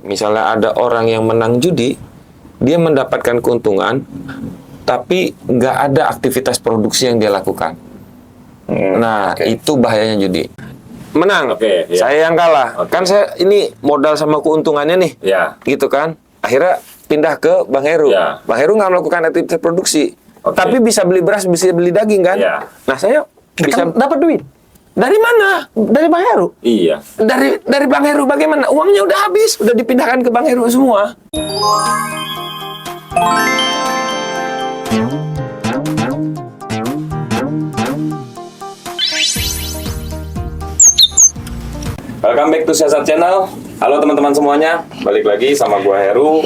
misalnya ada orang yang menang judi, dia mendapatkan keuntungan, tapi nggak ada aktivitas produksi yang dia lakukan. Nah, itu bahayanya judi. Menang, saya yang kalah. Kan saya ini modal sama keuntungannya nih, gitu kan. Akhirnya pindah ke Bang Heru. Bang Heru nggak melakukan aktivitas produksi, tapi bisa beli beras, bisa beli daging kan. Nah, saya bisa dapat duit. Dari mana? Dari Bang Heru. Iya. Dari Bang Heru bagaimana? Uangnya udah habis, udah dipindahkan ke Bang Heru semua. Welcome back to Siasat Channel. Halo teman-teman semuanya, balik lagi sama gua Heru.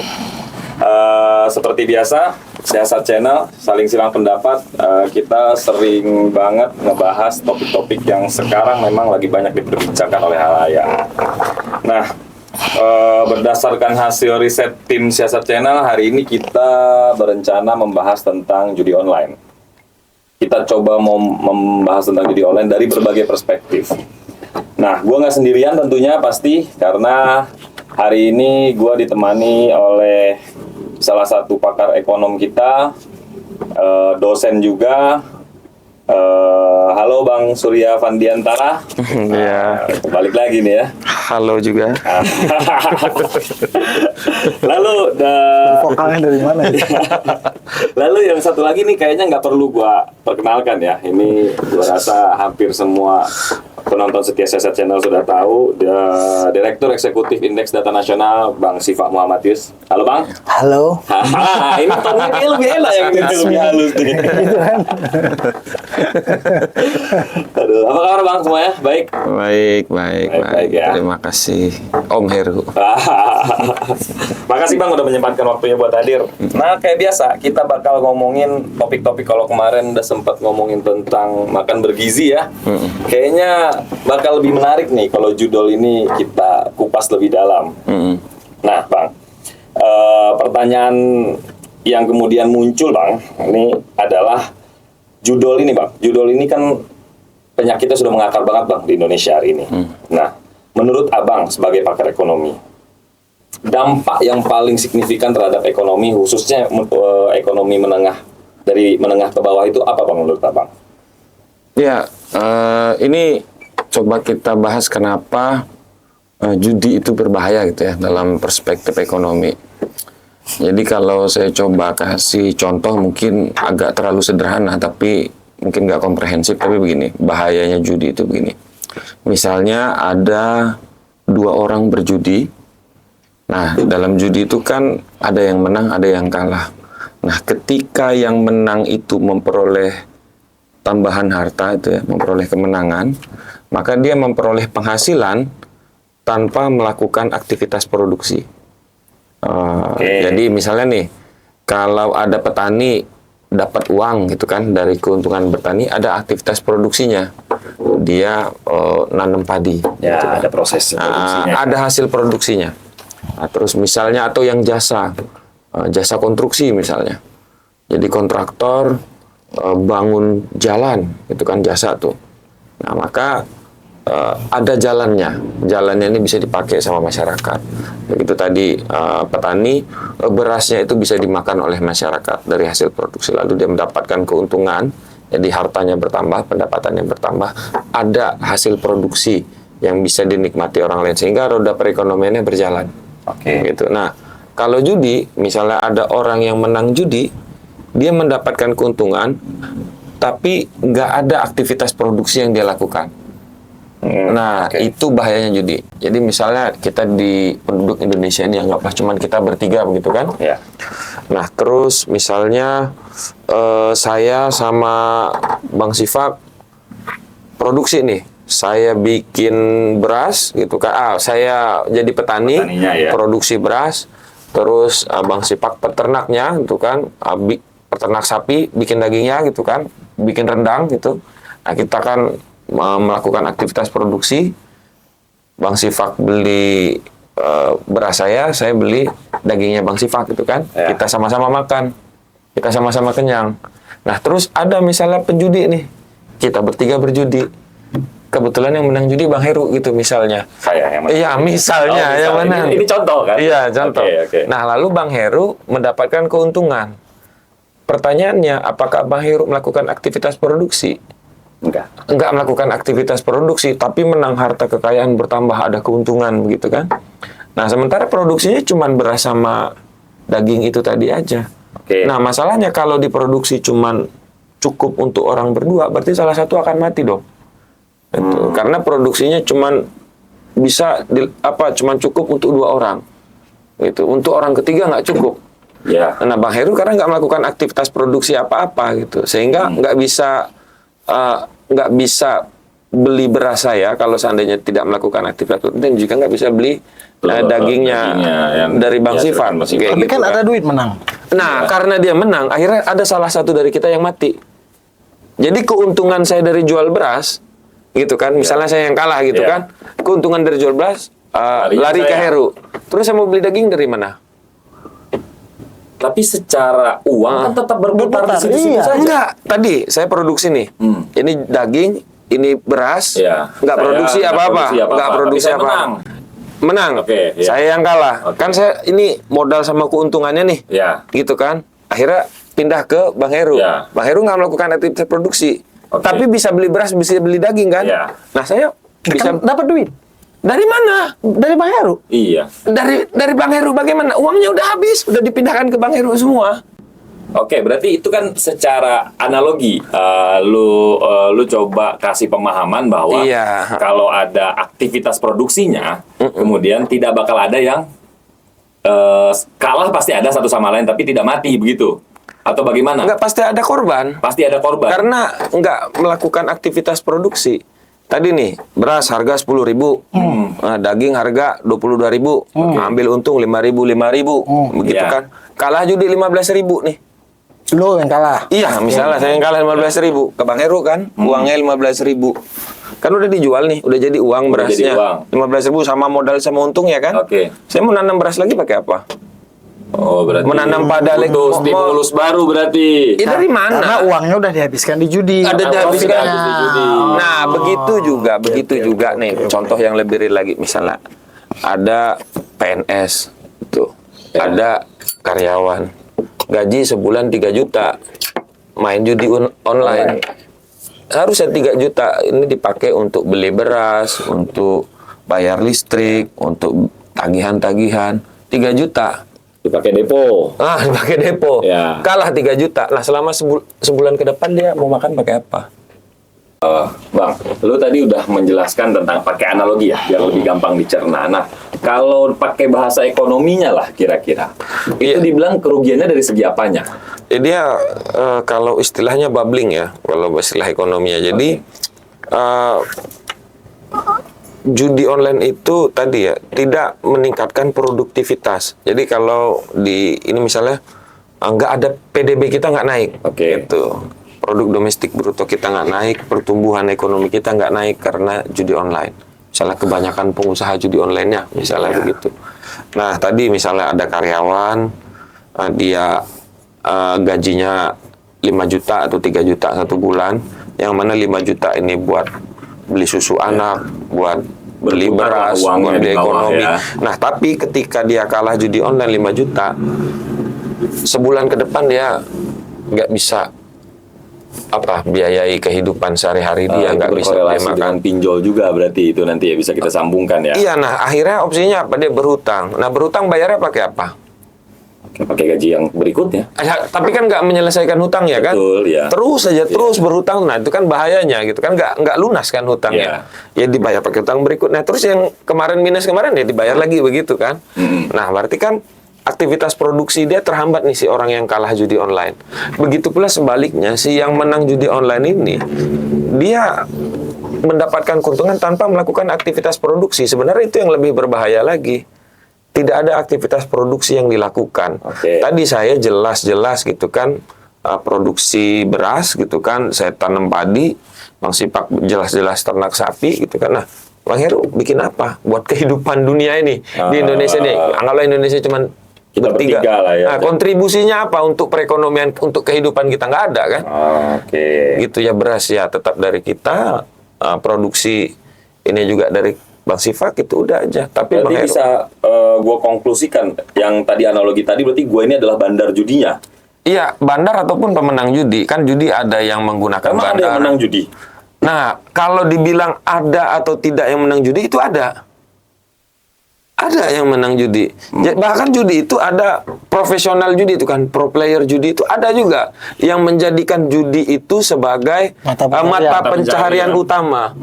Seperti biasa, Siasat Channel saling silang pendapat. Kita sering banget ngebahas topik-topik yang sekarang memang lagi banyak diperbincangkan oleh halayak. Nah, berdasarkan hasil riset tim Siasat Channel, hari ini kita berencana membahas tentang judi online. Kita coba mau membahas tentang judi online dari berbagai perspektif. Nah, gue nggak sendirian tentunya pasti, karena hari ini gue ditemani oleh salah satu pakar ekonom kita, dosen juga. Halo Bang Surya Fandiantara. Ya. Balik lagi nih ya. Halo juga. Lalu Vokalnya dari mana ya? Lalu yang satu lagi nih kayaknya nggak perlu gua perkenalkan ya. Ini gua rasa hampir semua penonton setia Siasat Channel sudah tahu. Direktur Eksekutif Indeks Data Nasional, Bang Siva Muhammadius. Halo Bang. Halo. Ini tonnya kayak lebih enak yang ini lebih halus nih. Aduh, apa kabar Bang semuanya? Baik? Baik ya. Terima kasih Om Heru. Makasih Bang udah menyempatkan waktunya buat hadir. Nah, kayak biasa kita bakal ngomongin topik-topik. Kalau kemarin udah sempat ngomongin tentang makan bergizi ya. Kayaknya bakal lebih menarik nih kalau judul ini kita kupas lebih dalam. Nah, Bang, pertanyaan yang kemudian muncul, Bang, ini adalah judul ini, Bang. Judul ini kan penyakitnya sudah mengakar banget, Bang, di Indonesia hari ini. Nah, menurut Abang sebagai pakar ekonomi, dampak yang paling signifikan terhadap ekonomi, khususnya ekonomi menengah, dari menengah ke bawah itu apa, Bang, menurut Abang? Ya, ini coba kita bahas kenapa judi itu berbahaya gitu ya dalam perspektif ekonomi. Jadi kalau saya coba kasih contoh mungkin agak terlalu sederhana, tapi mungkin nggak komprehensif, tapi begini, bahayanya judi itu begini. Misalnya ada dua orang berjudi. Nah, dalam judi itu kan ada yang menang, ada yang kalah. Nah, ketika yang menang itu memperoleh tambahan harta itu ya, memperoleh kemenangan, maka dia memperoleh penghasilan tanpa melakukan aktivitas produksi. Jadi misalnya nih, kalau ada petani dapat uang gitu kan dari keuntungan bertani, ada aktivitas produksinya, dia nanam padi. Ya, gitu kan. ada proses produksinya. Ada hasil produksinya. Nah, terus misalnya atau yang jasa konstruksi misalnya, jadi kontraktor bangun jalan, itu kan jasa tuh. Nah, maka ada jalannya ini bisa dipakai sama masyarakat. Begitu tadi petani, berasnya itu bisa dimakan oleh masyarakat dari hasil produksi, lalu dia mendapatkan keuntungan, jadi hartanya bertambah, pendapatannya bertambah, ada hasil produksi yang bisa dinikmati orang lain sehingga roda perekonomiannya berjalan. Gitu. Nah, kalau judi, misalnya ada orang yang menang judi, dia mendapatkan keuntungan, tapi nggak ada aktivitas produksi yang dia lakukan. Nah, itu bahayanya judi. Jadi misalnya kita di penduduk Indonesia ini anggaplah cuman kita bertiga begitu kan? Ya. Nah, terus misalnya saya sama Bang Sifak produksi nih. Saya bikin beras gitu kan. Saya jadi petani, produksi beras. Terus Bang Sifak peternaknya gitu kan. Peternak sapi, bikin dagingnya gitu kan. Bikin rendang gitu. Nah, kita kan melakukan aktivitas produksi. Bang Sifak beli beras saya beli dagingnya Bang Sifak gitu kan. Ya. Kita sama-sama makan, kita sama-sama kenyang. Nah, terus ada misalnya penjudi nih, kita bertiga berjudi, kebetulan yang menang judi Bang Heru gitu misalnya. Saya yang menang. Iya, misalnya yang menang. Ini contoh kan? Iya, contoh. Oke. Nah, lalu Bang Heru mendapatkan keuntungan. Pertanyaannya, apakah Bang Heru melakukan aktivitas produksi? Enggak melakukan aktivitas produksi, tapi menang, harta kekayaan bertambah, ada keuntungan begitu kan? Nah, sementara produksinya cuma beras sama daging itu tadi aja. Oke. Nah, masalahnya kalau diproduksi cuma cukup untuk orang berdua, berarti salah satu akan mati dong. Itu. Karena produksinya cuma bisa cuma cukup untuk 2 orang. Gitu. Untuk orang ketiga nggak cukup. Ya. Nah, Bang Heru karena nggak melakukan aktivitas produksi apa-apa gitu, sehingga nggak bisa beli beras saya kalau seandainya tidak melakukan aktivitas produksi, dan juga nggak bisa beli dagingnya dari Bang Sifan. Tapi gitu kan ada duit menang. Nah, karena dia menang, akhirnya ada salah satu dari kita yang mati. Jadi keuntungan saya dari jual beras, gitu kan, misalnya saya yang kalah gitu kan, keuntungan dari jual beras, lari ke Heru. Terus saya mau beli daging dari mana? Tapi secara uang kan tetap berputar di situ-situ iya. saja. Enggak, tadi saya produksi nih. Ini daging, ini beras, Iya. nggak Saya produksi nggak apa-apa. produksi apa-apa. Nggak produksi Tapi saya apa-apa. Menang. Oke, iya. Saya yang kalah. Oke. Kan saya ini modal sama keuntungannya nih. Ya. Gitu kan. Akhirnya pindah ke Bang Heru. Ya. Bang Heru nggak melakukan aktivitas produksi. Oke. Tapi bisa beli beras, bisa beli daging kan. Ya. Nah, saya bisa Kan dapat duit dari mana? dari Bang Heru. Iya. Dari Bang Heru bagaimana? Uangnya udah habis, udah dipindahkan ke Bang Heru semua. Oke, berarti itu kan secara analogi lu coba kasih pemahaman bahwa Iya. kalau ada aktivitas produksinya, kemudian tidak bakal ada yang kalah, pasti ada satu sama lain tapi tidak mati begitu. Atau bagaimana? Nggak pasti ada korban. Pasti ada korban. Karena nggak melakukan aktivitas produksi. Tadi nih, beras harga 10.000, daging harga 22.000, ambil untung 5.000, begitu Iya. kan? Kalah judi 15.000 nih. Lo yang kalah. Iya, misalnya saya yang kalah 15.000 ke Bang Heru kan, uangnya 15.000. Kan udah dijual nih, udah jadi uang Udah jadi berasnya. uang. 15.000 sama modal sama untung ya kan? Oke. Saya mau nanam beras lagi pakai apa? Oh, berarti Menanam pada butuh stimulus baru berarti. Dari mana? Karena uangnya udah dihabiskan di judi. Ada dihabiskan Profitnya. di judi. Nah, begitu juga nih. Contoh yang lebih real lagi, misalnya ada PNS itu, ada karyawan gaji sebulan 3 juta, main judi online. Harusnya 3 juta ini dipakai untuk beli beras, untuk bayar listrik, untuk tagihan-tagihan. 3 juta. Dipakai depo. Dipakai depo. Ya. Kalah 3 juta. Nah, selama sebulan ke depan dia mau makan pakai apa? Bang, lu tadi udah menjelaskan tentang pakai analogi ya, biar lebih gampang dicerna. Nah, kalau pakai bahasa ekonominya lah kira-kira, itu Iya. dibilang kerugiannya dari segi apanya? Dia kalau istilahnya bubbling ya, kalau istilah ekonominya. Jadi judi online itu tadi ya tidak meningkatkan produktivitas. Jadi kalau di ini misalnya nggak ada PDB kita nggak naik, Oke. gitu. Produk domestik bruto kita nggak naik, pertumbuhan ekonomi kita nggak naik karena judi online. Misalnya kebanyakan pengusaha judi online-nya, misalnya begitu. Nah, tadi misalnya ada karyawan, dia gajinya 5 juta atau 3 juta satu bulan, yang mana 5 juta ini buat beli susu anak, buat beli Berputar beras, uangnya buat beli di bawah ekonomi. ya. Nah, tapi ketika dia kalah judi online 5 juta, sebulan ke depan dia nggak bisa biayai kehidupan sehari-hari, dia nggak bisa beli berkorelasi makan. dengan pinjol juga berarti itu nanti ya bisa kita sambungkan ya. Iya, nah akhirnya opsinya apa? Dia berhutang. Nah, berhutang bayarnya pakai apa? Pakai gaji yang berikutnya. Tapi kan nggak menyelesaikan hutang ya kan? Betul, ya. Terus saja terus berhutang. Nah, itu kan bahayanya gitu kan, nggak lunas kan hutangnya. Ya dibayar pakai hutang berikutnya. Terus yang kemarin minus kemarin ya dibayar lagi begitu kan? Nah, berarti kan aktivitas produksi dia terhambat nih si orang yang kalah judi online. Begitu pula sebaliknya, si yang menang judi online ini dia mendapatkan keuntungan tanpa melakukan aktivitas produksi. Sebenarnya itu yang lebih berbahaya lagi. Tidak ada aktivitas produksi yang dilakukan. Oke. Tadi saya jelas-jelas gitu kan, produksi beras gitu kan, saya tanam padi, Bang Sipak jelas-jelas ternak sapi gitu kan. Nah, Bang Heru bikin apa buat kehidupan dunia ini di Indonesia nih? Anggaplah Indonesia cuman Kita bertiga lah ya. Nah, kontribusinya apa untuk perekonomian, untuk kehidupan kita? Nggak ada kan? Oke. Gitu ya, beras ya tetap dari kita, produksi ini juga dari Bang Sifak, itu udah aja. Tapi Bang Berarti Heru, bisa gue konklusikan yang tadi analogi tadi berarti gue ini adalah bandar judinya. iya, bandar ataupun pemenang judi. Kan judi ada yang menggunakan Emang ada bandar. yang menang judi? Nah, kalau dibilang ada atau tidak yang menang judi, itu ada. Ada yang menang judi. Bahkan judi itu ada profesional judi itu kan, pro player judi itu ada juga yang menjadikan judi itu sebagai mata pencaharian utama.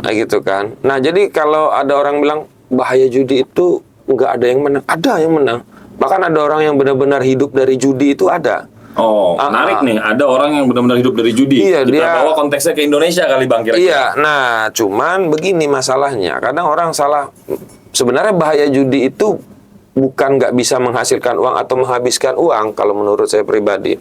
Nah, gitu kan. Nah, jadi kalau ada orang bilang bahaya judi itu nggak ada yang menang, ada yang menang. Bahkan ada orang yang benar-benar hidup dari judi itu ada. Oh, menarik nih. Ada orang yang benar-benar hidup dari judi. Iya, Kita dia- bawa konteksnya ke Indonesia kali Bang kira-kira. Iya, nah cuman begini masalahnya. Kadang orang salah. Sebenarnya bahaya judi itu bukan nggak bisa menghasilkan uang atau menghabiskan uang kalau menurut saya pribadi.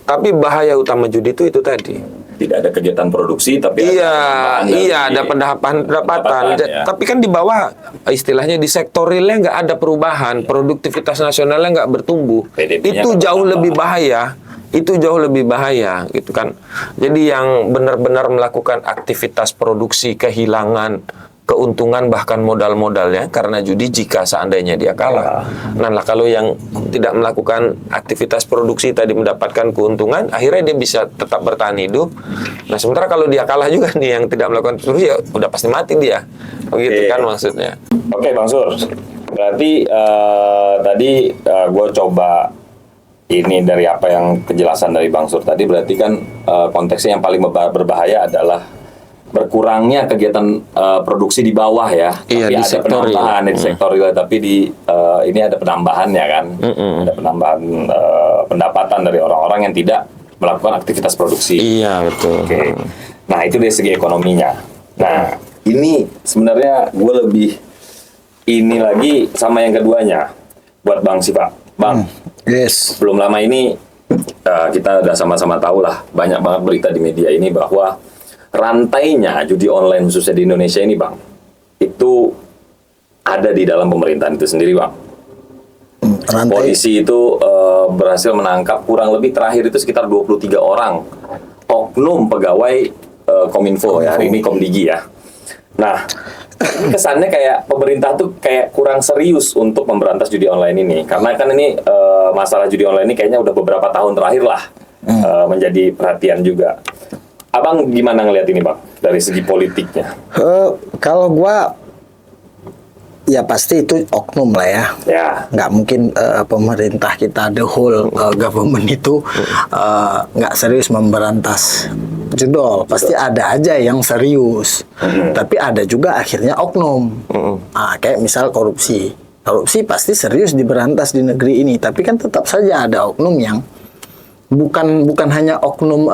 Tapi bahaya utama judi itu tadi. Tidak ada kegiatan produksi tapi Ada pendapatan. ya. Tapi kan di bawah istilahnya di sektor realnya nggak ada perubahan, produktivitas nasionalnya nggak bertumbuh. PDB-nya Itu nggak jauh bertambah. lebih bahaya. Itu jauh lebih bahaya gitu kan. Jadi yang benar-benar melakukan aktivitas produksi kehilangan keuntungan bahkan modal-modalnya karena judi jika seandainya dia kalah. Nah, kalau yang tidak melakukan aktivitas produksi tadi mendapatkan keuntungan, akhirnya dia bisa tetap bertahan hidup. Nah, sementara kalau dia kalah juga nih yang tidak melakukan produksi, ya udah pasti mati dia. Begitu Oke. kan maksudnya. Oke Bang Sur, berarti tadi gue coba ini dari apa yang penjelasan dari Bang Sur tadi, berarti kan konteksnya yang paling berbahaya adalah berkurangnya kegiatan produksi di bawah ya. Iya, Tapi di ada sektor penambahan di sektor real, tapi ini ada penambahan ya kan. Ada penambahan pendapatan dari orang-orang yang tidak melakukan aktivitas produksi. Iya, betul. Oke. Nah, itu dari segi ekonominya. Nah, ini sebenarnya gue lebih ini lagi sama yang keduanya buat Bang Siva. Bang, Yes. belum lama ini kita udah sama-sama tahu lah, banyak banget berita di media ini bahwa rantainya judi online khususnya di Indonesia ini Bang, itu ada di dalam pemerintahan itu sendiri Bang. Rantai. Polisi itu berhasil menangkap kurang lebih terakhir itu sekitar 23 orang oknum pegawai Kominfo ya, hari ini Komdigi ya. Nah, ini kesannya kayak pemerintah tuh kayak kurang serius untuk memberantas judi online ini. Karena kan ini masalah judi online ini kayaknya udah beberapa tahun terakhir lah menjadi perhatian juga. Abang gimana ngelihat ini Bang dari segi politiknya? Kalau gua ya pasti itu oknum lah ya. Ya. Nggak mungkin pemerintah kita the whole government itu nggak serius memberantas judol. Pasti ada aja yang serius. Tapi ada juga akhirnya oknum. Kayak misal korupsi. Korupsi pasti serius diberantas di negeri ini. Tapi kan tetap saja ada oknum yang bukan hanya oknum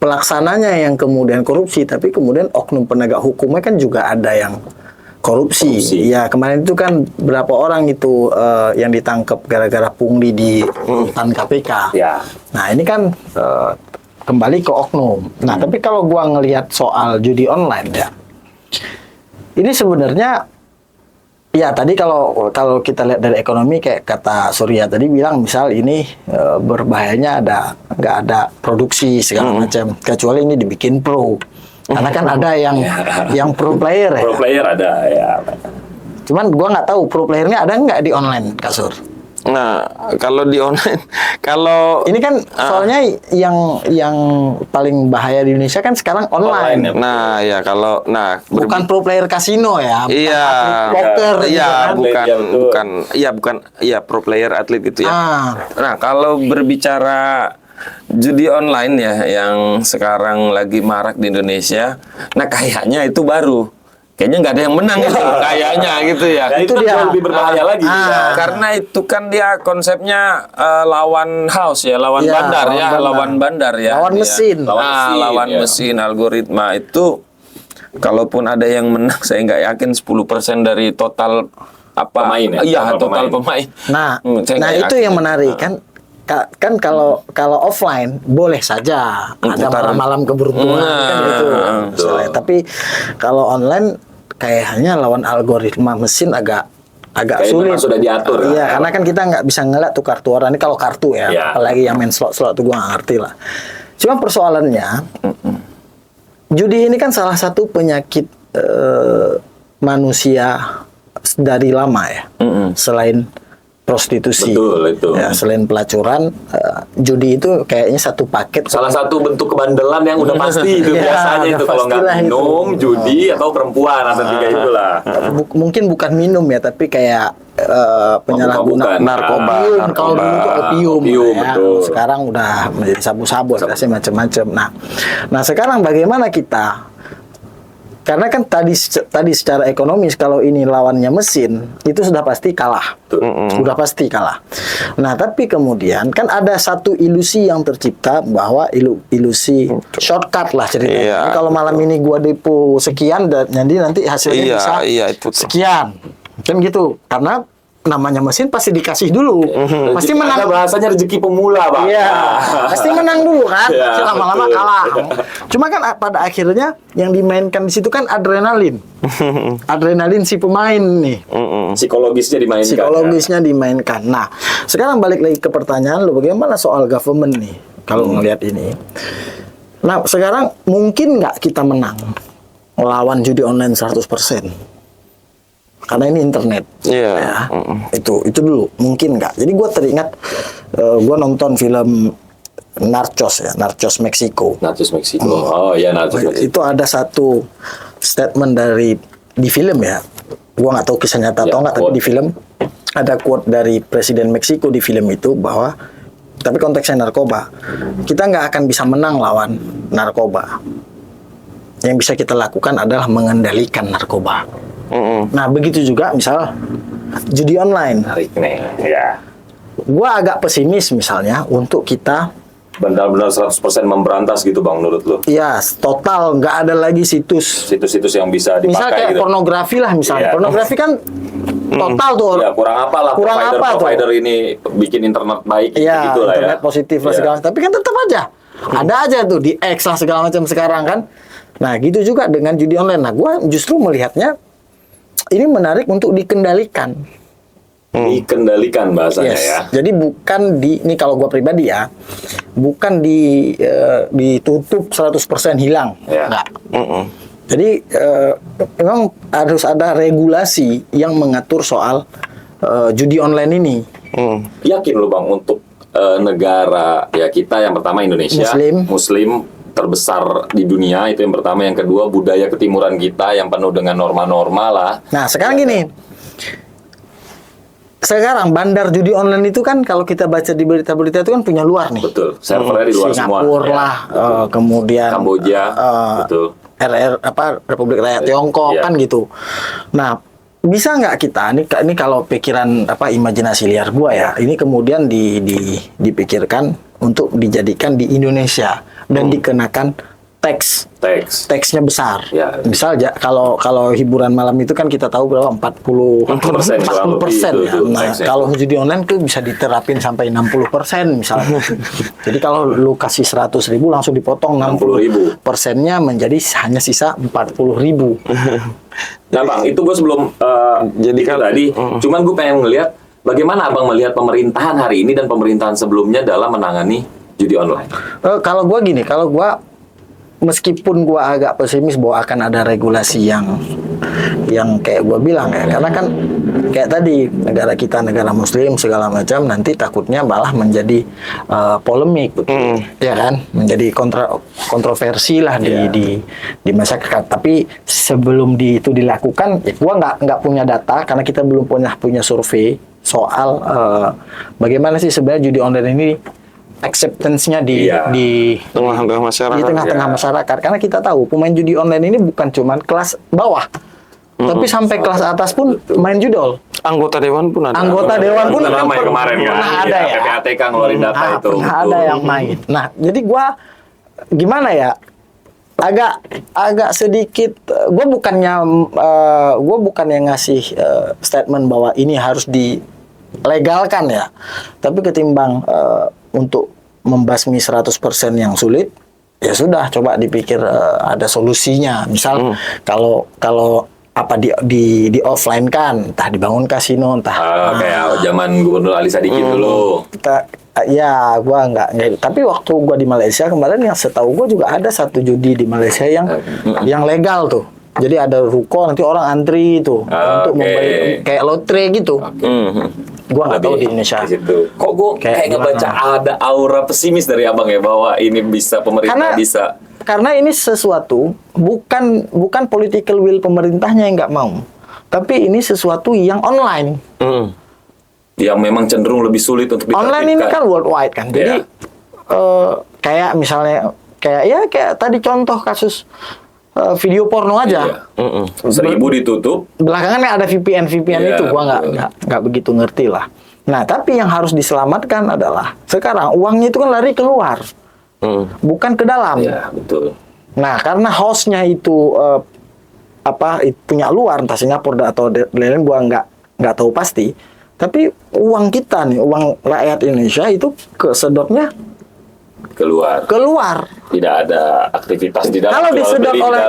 pelaksananya yang kemudian korupsi, tapi kemudian oknum penegak hukumnya kan juga ada yang korupsi. Ya kemarin itu kan berapa orang itu yang ditangkap gara-gara pungli di rutan KPK. Ya. Nah ini kan kembali ke oknum. Nah tapi kalau gua ngelihat soal judi online ya, ini sebenarnya ya tadi kalau kita lihat dari ekonomi kayak kata Surya tadi bilang misal ini berbahayanya nggak ada produksi segala macam, kecuali ini dibikin pro. Karena kan ada yang pro player ya. Pro player ada ya. Cuman gua nggak tahu pro playernya ada nggak di online, Kasur. Nah, kalau di online, kalau Ini kan soalnya yang paling bahaya di Indonesia kan sekarang online. Online ya. nah ya kalau Bukan pro player kasino ya. bukan Iya, atlet poker gitu iya, kan. bukan pro player atlet gitu ya. Ah. Nah, kalau berbicara judi online ya yang sekarang lagi marak di Indonesia, nah kayaknya itu baru. Kayaknya nggak ada yang menang itu, kayaknya gitu ya. Dan itu dia. jauh lebih berbahaya lagi. Ya. Karena itu kan dia konsepnya lawan house ya, lawan Ya, bandar ya, lawan lawan bandar ya. Lawan Ya. mesin. Lawan ya. mesin, algoritma itu. Kalaupun ada yang menang, saya nggak yakin 10% dari total Pemain ya? Iya, Total total pemain. Nah, Saya nggak itu yakin. yang menarik kan kalau offline boleh saja ada Putaran. malam-malam keberuntungan kan gitu. Misalnya. Tapi kalau online kayaknya lawan algoritma mesin agak Kayak sulit. memang sudah diatur. Iya, karena kan kita nggak bisa ngeliat tuh kartu orang ini kalau kartu ya, Iya. apalagi yang main slot-slot tuh gua nggak ngerti lah. Cuma persoalannya judi ini kan salah satu penyakit manusia dari lama ya. Selain prostitusi, Betul, itu. ya, selain pelacuran, judi itu kayaknya satu paket. Salah satu bentuk kebandelan yang udah pasti itu Ya, biasanya udah itu kalau nggak pastilah itu. minum, judi atau perempuan atau tiga itulah. Mungkin bukan minum ya, tapi kayak penyalahgunaan bukan. narkoba. Kalau dulu itu opium, Opium, ya. betul. Sekarang udah menjadi sabu-sabu, kasih macam-macam. Nah sekarang bagaimana kita? Karena kan tadi secara ekonomis kalau ini lawannya mesin itu sudah pasti kalah, sudah pasti kalah. Nah tapi kemudian kan ada satu ilusi yang tercipta bahwa ilusi shortcut lah ceritanya. Iya, Kalau malam ini gua depo sekian dan nanti hasilnya Iya, bisa iya, itu tuh. sekian, kan gitu. Karena namanya mesin pasti dikasih dulu, pasti Ada menang. bahasanya rezeki pemula, Bang. Iya, pasti menang dulu kan. Iya, Lama-lama betul. kalah. Cuma kan pada akhirnya yang dimainkan di situ kan adrenalin. Adrenalin si pemain nih. Psikologisnya dimainkan. Psikologisnya dimainkan. Nah, sekarang balik lagi ke pertanyaan lu, bagaimana soal government nih kalau ngelihat ini. Nah, sekarang mungkin nggak kita menang melawan judi online 100%? Karena ini internet. Iya. Ya, itu dulu mungkin nggak. Jadi gue teringat gue nonton film Narcos ya, Narcos Meksiko. Narcos Meksiko. Oh iya, Narcos Meksiko. Itu ada satu statement di film ya. Gue nggak tahu kisah nyata atau Ya, nggak, tapi quote. di film ada quote dari Presiden Meksiko di film itu bahwa, tapi konteksnya narkoba, kita nggak akan bisa menang lawan narkoba. Yang bisa kita lakukan adalah mengendalikan narkoba. Nah begitu juga misal judi online. Menarik nih. Ya. Gua agak pesimis misalnya untuk kita, Benar-benar 100% memberantas gitu, Bang, menurut lu. ya total nggak ada lagi situs. Situs-situs yang bisa dipakai Misal kayak gitu. pornografi lah misalnya. Iya. Pornografi kan total tuh. Ya, kurang apa lah Kurang apa tuh? provider ini bikin internet baik Iya, gitu lah ya. internet positif lah Iya. segala macam. Tapi kan tetap aja ada aja tuh di X lah segala macam sekarang kan. Nah gitu juga dengan judi online. Nah gua justru melihatnya ini menarik untuk dikendalikan. Dikendalikan bahasanya Yes. ya. Jadi bukan ini kalau gua pribadi ya, bukan ditutup 100% hilang. Ya. Enggak. Jadi memang harus ada regulasi yang mengatur soal judi online ini. Yakin lu, Bang, untuk negara ya kita yang pertama Indonesia Muslim terbesar di dunia, itu yang pertama. Yang kedua, budaya ketimuran kita yang penuh dengan norma-norma lah. Nah, sekarang gini. Sekarang bandar judi online itu kan kalau kita baca di berita-berita itu kan punya luar nih. Betul, servernya di luar semua. Singapura Ya, lah, betul. kemudian Kamboja, betul. Republik Rakyat Tiongkok Iya. kan gitu. Nah, bisa nggak kita ini kalau pikiran imajinasi liar gua ya, ini kemudian dipikirkan untuk dijadikan di Indonesia dan dikenakan teks. Teksnya besar. Ya. Misal kalau hiburan malam itu kan kita tahu berapa 40% 40% ya. itu Nah, teksnya. kalau judi online tuh bisa diterapin sampai 60% misalnya. Jadi kalau lu kasih 100.000 langsung dipotong 60%-nya menjadi hanya sisa 40.000. Nah, Bang, itu gue sebelum Jadi itu kan- tadi, cuman gue pengen ngelihat bagaimana Abang melihat pemerintahan hari ini dan pemerintahan sebelumnya dalam menangani judi online. Kalau gua gini, meskipun gua agak pesimis bahwa akan ada regulasi yang kayak gua bilang ya, karena kan kayak tadi negara kita negara Muslim segala macam, nanti takutnya malah menjadi polemik, ya kan, menjadi kontroversi lah di masyarakat. Tapi sebelum itu dilakukan, ya gua nggak punya data karena kita belum punya survei soal bagaimana sih sebenarnya judi online ini acceptance-nya di Tengah-tengah masyarakat. di tengah-tengah Ya. masyarakat, karena kita tahu pemain judi online ini bukan cuman kelas bawah, tapi sampai kelas atas pun main judol. Anggota dewan pun ada. Anggota dewan pun Sudah ramai kemarin kan. pernah ada ya. PPATK ngeluarin data itu. Pernah ada yang main. Nah, jadi gua gimana ya? Agak sedikit gua bukannya ngasih statement bahwa ini harus dilegalkan ya. Tapi ketimbang untuk membasmi 100% yang sulit, ya sudah coba dipikir ada solusinya. Misal kalau apa di offline kan, entah dibangun kasino, entah Kayak zaman Gubernur Ali Sadikin dulu. ya gua nggak, tapi waktu gua di Malaysia kemarin yang setahu gua juga ada satu judi di Malaysia yang legal tuh. Jadi ada ruko, nanti orang antri tuh untuk membeli kayak lotre gitu. Gua nggak tahu di Indonesia. Di situ. Kok gue kayak ngebaca ada aura pesimis dari abang ya bahwa ini bisa pemerintah bisa. Karena ini sesuatu bukan political will pemerintahnya yang nggak mau, tapi ini sesuatu yang online. Yang memang cenderung lebih sulit untuk ditertibkan. Online ini kan worldwide kan. Jadi kayak misalnya kayak tadi contoh kasus video porno aja. 1.000 ditutup. Belakangan kan ada VPN Iya, itu gua nggak begitu ngerti lah. Nah, tapi yang harus diselamatkan adalah sekarang uangnya itu kan lari keluar, bukan ke dalam. Iya, betul. Nah, karena hostnya itu punya luar, entah Singapura atau lain-lain, gua nggak tahu pasti. Tapi uang kita nih, uang rakyat Indonesia itu kesedotnya keluar. Tidak ada aktivitas di dalam.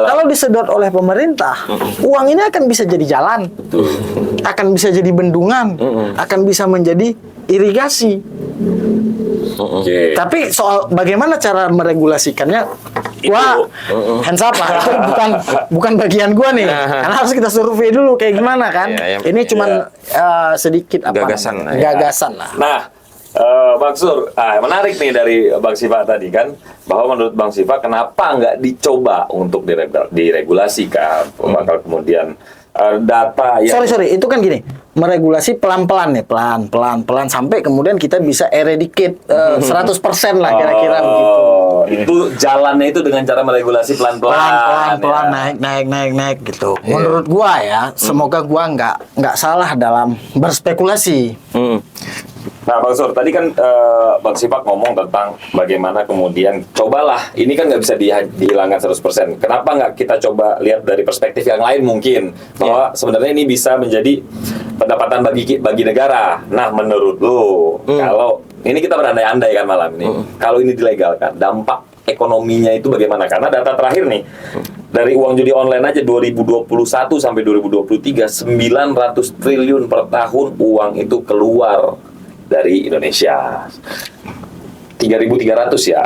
Kalau disedot oleh pemerintah, uang ini akan bisa jadi jalan, akan bisa jadi bendungan, akan bisa menjadi irigasi. Tapi soal bagaimana cara meregulasikannya, hands up lah. Itu bukan bagian gua nih. Karena harus kita survei dulu kayak gimana kan. Ini cuman sedikit Gagasan. Gagasan lah. Nah, Bang Sur, menarik nih dari Bang Siva tadi kan, bahwa menurut Bang Siva kenapa nggak dicoba untuk diregulasikan, bakal kemudian data yang... Sorry, itu kan gini, meregulasi pelan-pelan nih, pelan-pelan sampai kemudian kita bisa eradicate 100% lah kira-kira begitu. Itu jalannya itu dengan cara meregulasi pelan-pelan. Pelan-pelan naik gitu. Menurut gua ya, semoga gua nggak salah dalam berspekulasi. Nah, Bang Sur, tadi kan Bang Sipak ngomong tentang bagaimana kemudian cobalah, ini kan nggak bisa dihilangkan 100%. Kenapa nggak kita coba lihat dari perspektif yang lain mungkin, bahwa sebenarnya ini bisa menjadi pendapatan bagi negara. Nah, menurut lo, kalau ini kita berandai-andai kan malam ini, kalau ini dilegalkan, dampak ekonominya itu bagaimana? Karena data terakhir nih, dari uang judi online aja 2021 sampai 2023, 900 triliun per tahun uang itu keluar dari Indonesia. 3.300 ya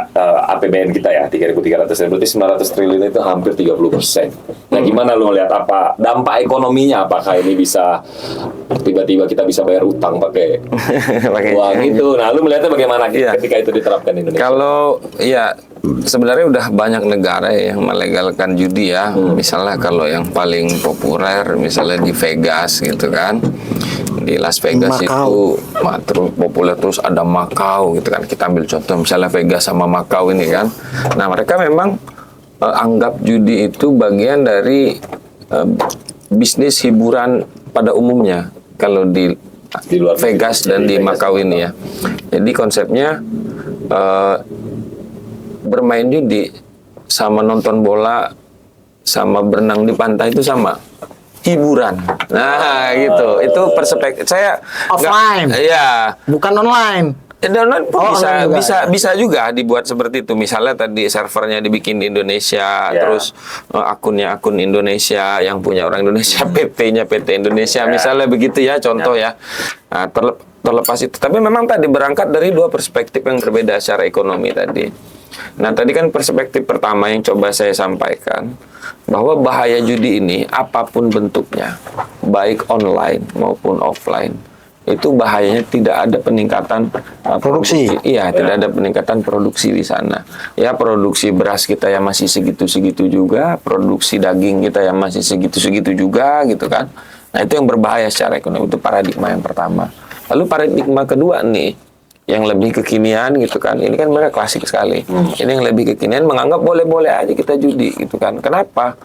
APBN kita ya, 3.300, berarti 900 triliun itu hampir 30%. Nah, gimana lu melihat apa dampak ekonominya? Apakah ini bisa tiba-tiba kita bisa bayar utang pakai uang itu? Nah, lu melihatnya bagaimana ketika itu diterapkan di Indonesia? Kalau sebenarnya udah banyak negara yang melegalkan judi ya. Misalnya kalau yang paling populer misalnya di Vegas gitu kan. Di Las Vegas itu terus populer, terus ada Macau gitu kan. Kita ambil contoh misalnya Vegas sama Macau ini kan. Nah, mereka memang anggap judi itu bagian dari bisnis hiburan pada umumnya kalau di luar Vegas dan di Macau ini ya. Jadi konsepnya bermain judi sama nonton bola sama berenang di pantai itu sama. Hiburan. Nah, gitu. Itu perspektif saya offline. Iya. Bukan online. Online pun online juga, bisa juga dibuat seperti itu. Misalnya tadi servernya dibikin di Indonesia, terus akun Indonesia yang punya orang Indonesia, PT-nya PT Indonesia, misalnya begitu ya, contoh ya. Nah, terlepas itu. Tapi memang tadi berangkat dari dua perspektif yang berbeda secara ekonomi tadi. Nah, tadi kan perspektif pertama yang coba saya sampaikan, bahwa bahaya judi ini apapun bentuknya, baik online maupun offline, itu bahayanya tidak ada peningkatan produksi. Iya, tidak ada peningkatan produksi di sana. Ya, produksi beras kita yang masih segitu-segitu juga, produksi daging kita yang masih segitu-segitu juga, gitu kan. Nah, itu yang berbahaya secara ekonomi. Itu paradigma yang pertama. Lalu paradigma kedua nih, yang lebih kekinian gitu kan. Ini kan mereka klasik sekali. Ini yang lebih kekinian menganggap boleh-boleh aja kita judi gitu kan. Kenapa?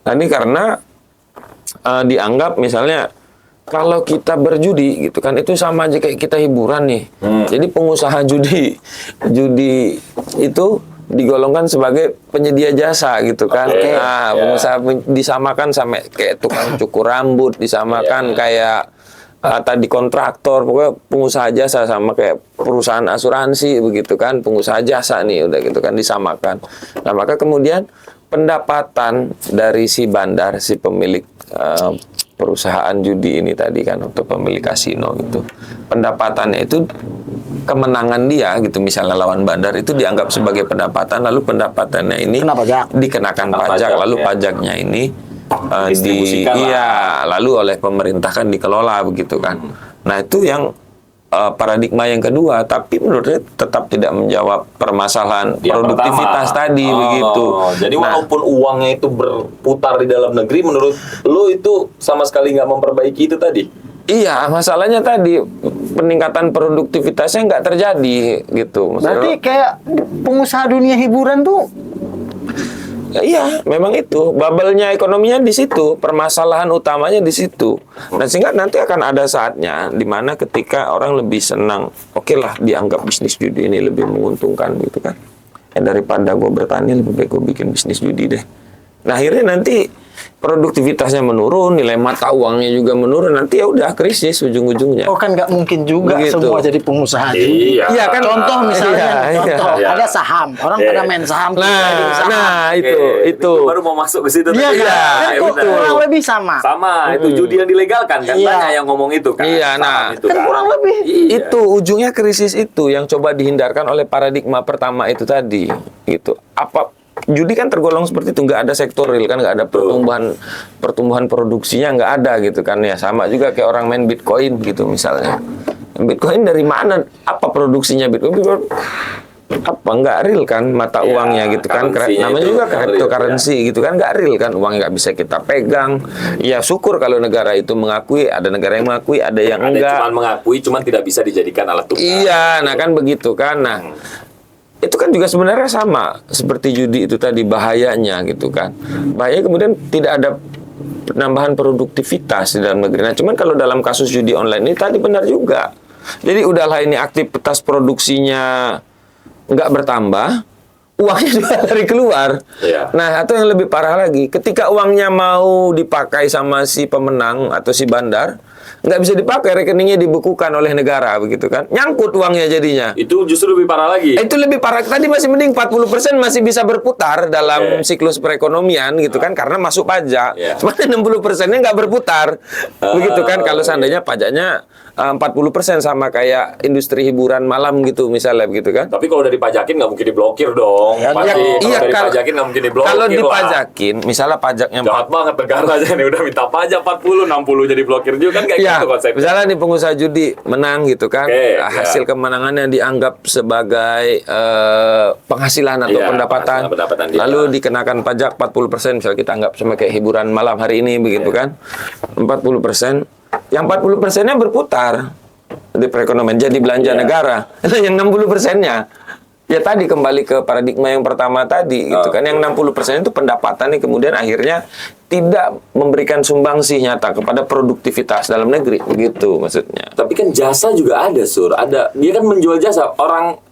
Nah, ini karena dianggap misalnya kalau kita berjudi gitu kan, itu sama aja kayak kita hiburan nih. Jadi pengusaha judi itu digolongkan sebagai penyedia jasa gitu kan. Nah, pengusaha disamakan sama kayak tukang cukur rambut, disamakan kayak tadi kontraktor, pokoknya pengusaha jasa, sama kayak perusahaan asuransi begitu kan, pengusaha jasa nih udah gitu kan, disamakan. Nah, maka kemudian pendapatan dari si bandar, si pemilik perusahaan judi ini tadi kan, atau pemilik kasino gitu, pendapatannya itu kemenangan dia gitu, misalnya lawan bandar itu dianggap sebagai pendapatan, lalu pendapatannya ini Kena pajak. dikenakan pajak, lalu ya. pajaknya ini Distribusikan lah. iya, lalu oleh pemerintah kan dikelola begitu kan. Nah itu yang paradigma yang kedua, tapi menurut saya tetap tidak menjawab permasalahan Yang produktivitas pertama. tadi begitu. Jadi Nah, walaupun uangnya itu berputar di dalam negeri, menurut lu itu sama sekali nggak memperbaiki itu tadi? iya, masalahnya tadi peningkatan produktivitasnya nggak terjadi gitu. Berarti kayak pengusaha dunia hiburan tuh Ya, iya, memang itu bubble-nya ekonominya di situ, permasalahan utamanya di situ. Dan sehingga nanti akan ada saatnya di mana ketika orang lebih senang, oke lah dianggap bisnis judi ini lebih menguntungkan gitu kan. Daripada gue bertani lebih baik gue bikin bisnis judi deh. Nah akhirnya nanti produktivitasnya menurun, nilai mata uangnya juga menurun, nanti ya udah krisis ujung-ujungnya. oh kan nggak mungkin juga Begitu. semua jadi pengusaha judi. Iya. Iya kan. Contoh misalnya, Iya, contoh iya. ada saham, orang Iya. pada main saham, jadi saham. Nah Oke, itu. gua baru mau masuk ke situ. Iya tadi. kan? Kan ya kok udah. kurang lebih sama. Sama, itu judi yang dilegalkan kan, Iya. banyak yang ngomong itu kan. Iya, Saham nah. itu Kan kurang lebih. Iya. Itu ujungnya krisis itu yang coba dihindarkan oleh paradigma pertama itu tadi gitu. Apa judi kan tergolong seperti itu, nggak ada sektor real kan, nggak ada pertumbuhan produksinya nggak ada gitu kan, ya sama juga kayak orang main Bitcoin gitu misalnya. Bitcoin dari mana, apa produksinya Bitcoin apa nggak real kan mata Iya, uangnya gitu kan. currency-nya Namanya itu juga nggak real, cryptocurrency gitu kan, nggak real kan, uangnya nggak bisa kita pegang. Ya syukur kalau negara itu mengakui, ada negara yang mengakui, ada yang Ada enggak. cuman mengakui, cuman tidak bisa dijadikan alat tukar. Iya, nah kan begitu kan. Nah, itu kan juga sebenarnya sama seperti judi itu tadi, bahayanya gitu kan. Bahayanya kemudian tidak ada penambahan produktivitas di dalam negeri. Nah, cuman kalau dalam kasus judi online ini tadi benar juga. Jadi udahlah ini aktivitas produksinya nggak bertambah, uangnya juga dari keluar. Iya. Nah, atau yang lebih parah lagi, ketika uangnya mau dipakai sama si pemenang atau si bandar, nggak bisa dipakai, rekeningnya dibekukan oleh negara begitu kan, nyangkut uangnya jadinya. Itu justru lebih parah lagi. Itu lebih parah. Tadi masih mending 40% masih bisa berputar dalam Oke. siklus perekonomian gitu kan, karena masuk pajak. Iya. Cuma 60%-nya nggak berputar. Begitu kan, kalau seandainya pajaknya 40% sama kayak industri hiburan malam gitu misalnya begitu kan. Tapi kalau udah dipajakin nggak mungkin diblokir dong. Ya, Pasti iya, kalau udah kalau- dipajakin nggak mungkin diblokir Kalau lah. dipajakin, misalnya pajaknya Jahat banget negara aja nih, udah minta pajak 40, 60 jadi blokir juga kan kayak ya, gitu konsepnya. misalnya nih pengusaha judi menang gitu kan, Oke, hasil ya. kemenangannya dianggap sebagai penghasilan atau Iya, pendapatan, pendapatan dia. lalu dikenakan pajak 40%, misalnya kita anggap sama kayak hiburan malam hari ini begitu kan, 40%, yang 40%-nya berputar di perekonomian jadi belanja Iya. negara, yang 60%-nya ya tadi kembali ke paradigma yang pertama tadi gitu kan, yang 60% itu pendapatannya kemudian akhirnya tidak memberikan sumbangsih nyata kepada produktivitas dalam negeri begitu maksudnya. Tapi kan jasa juga ada, Sur. Ada, dia kan menjual jasa. Orang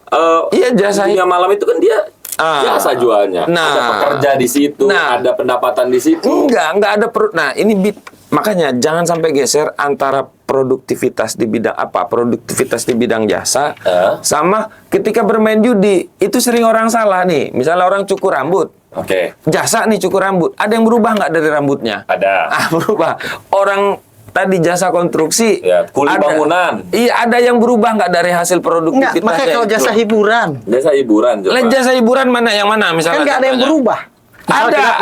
Iya, jasa. dunia malam itu kan dia Ah. jasa jualnya. Nah. Ada pekerja di situ, Nah. ada pendapatan di situ. Enggak ada nah ini makanya jangan sampai geser antara produktivitas di bidang apa, produktivitas di bidang jasa sama ketika bermain judi. Itu sering orang salah nih. Misalnya orang cukur rambut, Oke, jasa nih cukur rambut, ada yang berubah nggak dari rambutnya? ada. Berubah. Orang tadi jasa konstruksi, Ya, kuli ada. bangunan. Iya, ada yang berubah nggak dari hasil Enggak, produktivitasnya? makanya kalau itu? jasa hiburan Jasa hiburan coba. Lah, jasa hiburan mana yang mana misalnya? kan nggak ada yang contohnya? berubah.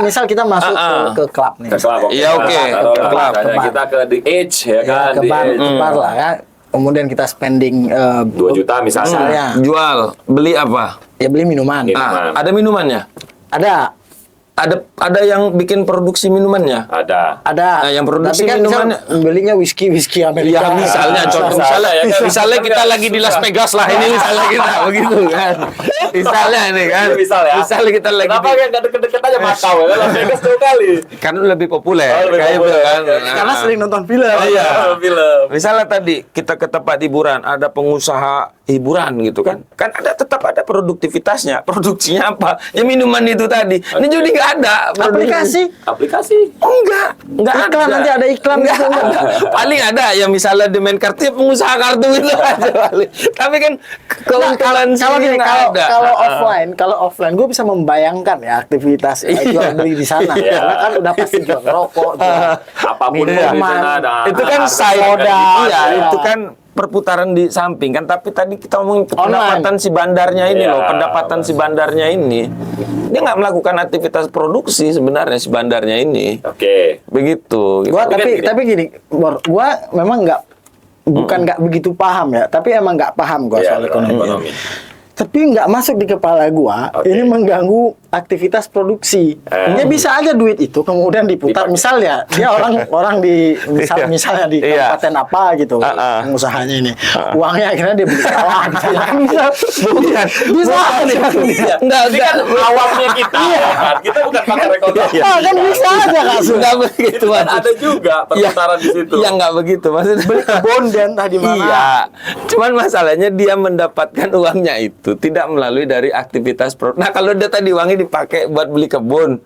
Misal kita masuk ke klub nih. Ke klub, Iya, oke. Taruhlah, Ke klub, misalnya ke bar. kita ke The Edge ya Ya, kan, ke The bar, Edge. ke bar lah ya. Kemudian kita spending 2 juta misalnya. Misalnya. Jual, beli apa? Ya beli minuman. Minuman. Ada minumannya? Ada. Ada yang bikin produksi minumannya? Ada. Nah, yang produksi Tapi kan minumannya- misal belinya whisky Amerika. Ya misalnya, contoh misalnya ya kan, misalnya kita lagi di Las Vegas lah ini, misalnya kita begitu kan, misalnya ini kan, Itu misal ya. misalnya kita lagi Kenapa nggak deket-deket aja Macau ya? Las Vegas jauh kali. kan lebih populer, Oh, lebih kayak populer. gitu kan. Karena sering nonton film. Iya. Film. Misalnya tadi kita ke tempat hiburan, ada pengusaha hiburan gitu kan. Kan tetap ada produktivitasnya. Produksinya apa? Ya minuman itu tadi. Ini judi nggak ada. Aplikasi. Enggak Iklan, ada. nanti ada iklan Enggak gitu, enggak? ada. Paling ada ya misalnya di main kartu ya pengusaha kartu itu aja paling. Tapi kan keuntungan Kalau gini, nggak kalau ada. kalau offline gue bisa membayangkan ya aktivitas jual beli di sana. Iya. Karena kan udah pasti jual rokok, jual Apapun minuman. di sana ada. Itu kan harga side soda. iya, ya. itu kan perputaran di samping kan. Tapi tadi kita ngomongin Online. pendapatan si bandarnya ini Iya, loh, pendapatan si bandarnya ini. Dia nggak melakukan aktivitas produksi sebenarnya si bandarnya ini. Oke. Begitu. Gua Tapi kan tapi gini, Bor, gua memang bukan nggak begitu paham ya, tapi emang nggak paham gua Iya, soal ekonomi. ekonomi. Tapi nggak masuk di kepala gua, Oke. ini mengganggu aktivitas produksi. Dia bisa aja duit itu kemudian diputar. Dipakai. Misalnya dia orang di misalnya di Iya. kabupaten apa gitu, pengusahanya ini, uangnya akhirnya dia beli sawah gitu. Ya kan bisa, bisa aja. Enggak, Ini kan awamnya kita, ya kan? Kita bukan pakar ekonomi. Ah, kan bisa aja kasus. Enggak begitu Kan maksud. ada juga perputaran di situ. Ya nggak begitu maksudnya. Beli kebun dan tadi mana? Iya, cuman masalahnya dia mendapatkan uangnya itu tidak melalui dari aktivitas Nah, kalau dia tadi uangnya dipakai buat beli kebun,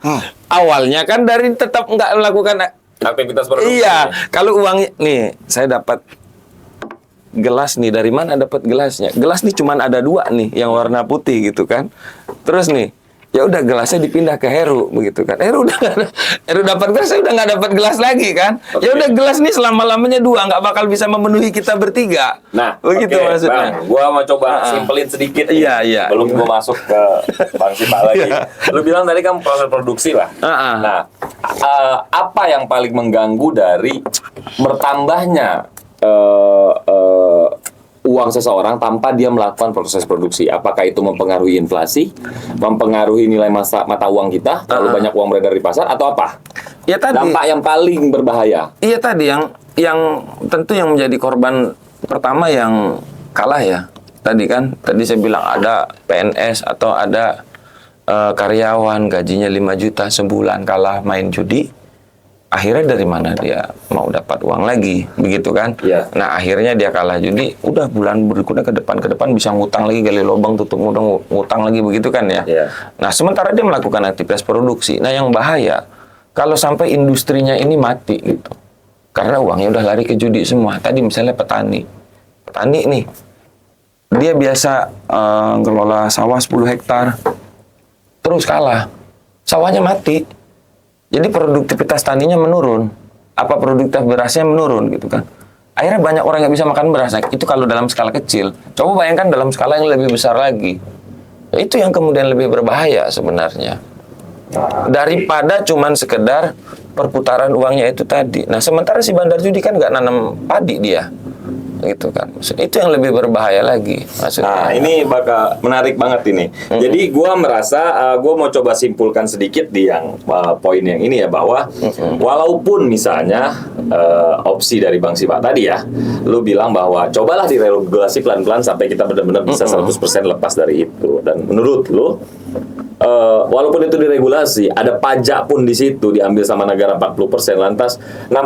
awalnya kan dari tetap nggak melakukan. Aktivitas produksi. Iya, kalau uangnya nih, saya dapat gelas nih, dari mana dapat gelasnya? Gelas nih cuman ada 2 nih, yang warna putih gitu kan. Terus nih, ya udah gelasnya dipindah ke Heru begitu kan. Heru udah nggak ada- Heru dapat gelas, saya udah nggak dapat gelas lagi kan. Oke. Ya udah gelas nih selama-lamanya 2, nggak bakal bisa memenuhi kita bertiga. Nah, begitu oke, maksudnya. Bang, gua mau coba simpelin sedikit nih. Iya, iya. Belum gua masuk ke Bang Sipa lagi. Lu bilang tadi kan proses produksi lah. Nah, apa yang paling mengganggu dari bertambahnya uang seseorang tanpa dia melakukan proses produksi? Apakah itu mempengaruhi inflasi, mempengaruhi nilai mata uang kita, terlalu banyak uang beredar di pasar, atau apa? Ya tadi. Dampak yang paling berbahaya. Iya tadi yang tentu yang menjadi korban pertama yang kalah ya. Tadi kan, tadi saya bilang ada PNS atau ada karyawan gajinya 5 juta sebulan kalah main judi. Akhirnya dari mana dia mau dapat uang lagi, begitu kan? Iya. Nah akhirnya dia kalah judi, udah bulan berikutnya ke depan bisa ngutang lagi, gali lubang tutup ngutang lagi, begitu kan ya? Iya. Nah sementara dia melakukan aktivitas produksi. Nah yang bahaya kalau sampai industrinya ini mati gitu, karena uangnya udah lari ke judi semua. Tadi misalnya petani nih, dia biasa ngelola sawah 10 hektar, terus kalah, sawahnya mati. Jadi produktivitas taninya menurun, apa produktivitas berasnya menurun gitu kan. Akhirnya banyak orang yang bisa makan beras. Nah, itu kalau dalam skala kecil. Coba bayangkan dalam skala yang lebih besar lagi. Ya, itu yang kemudian lebih berbahaya sebenarnya. Daripada cuman sekedar perputaran uangnya itu tadi. Nah, sementara si bandar judi kan nggak nanam padi dia. Gitu kan. Maksudnya, itu yang lebih berbahaya lagi maksudnya. Nah, ini bakal menarik banget ini. Jadi gua merasa gua mau coba simpulkan sedikit di yang poin yang ini ya, bahwa walaupun misalnya opsi dari Bang Sipa tadi ya, lu bilang bahwa cobalah diregulasi pelan-pelan sampai kita benar-benar bisa 100% lepas dari itu. Dan menurut lu walaupun itu diregulasi, ada pajak pun di situ diambil sama negara 40%, lantas 60%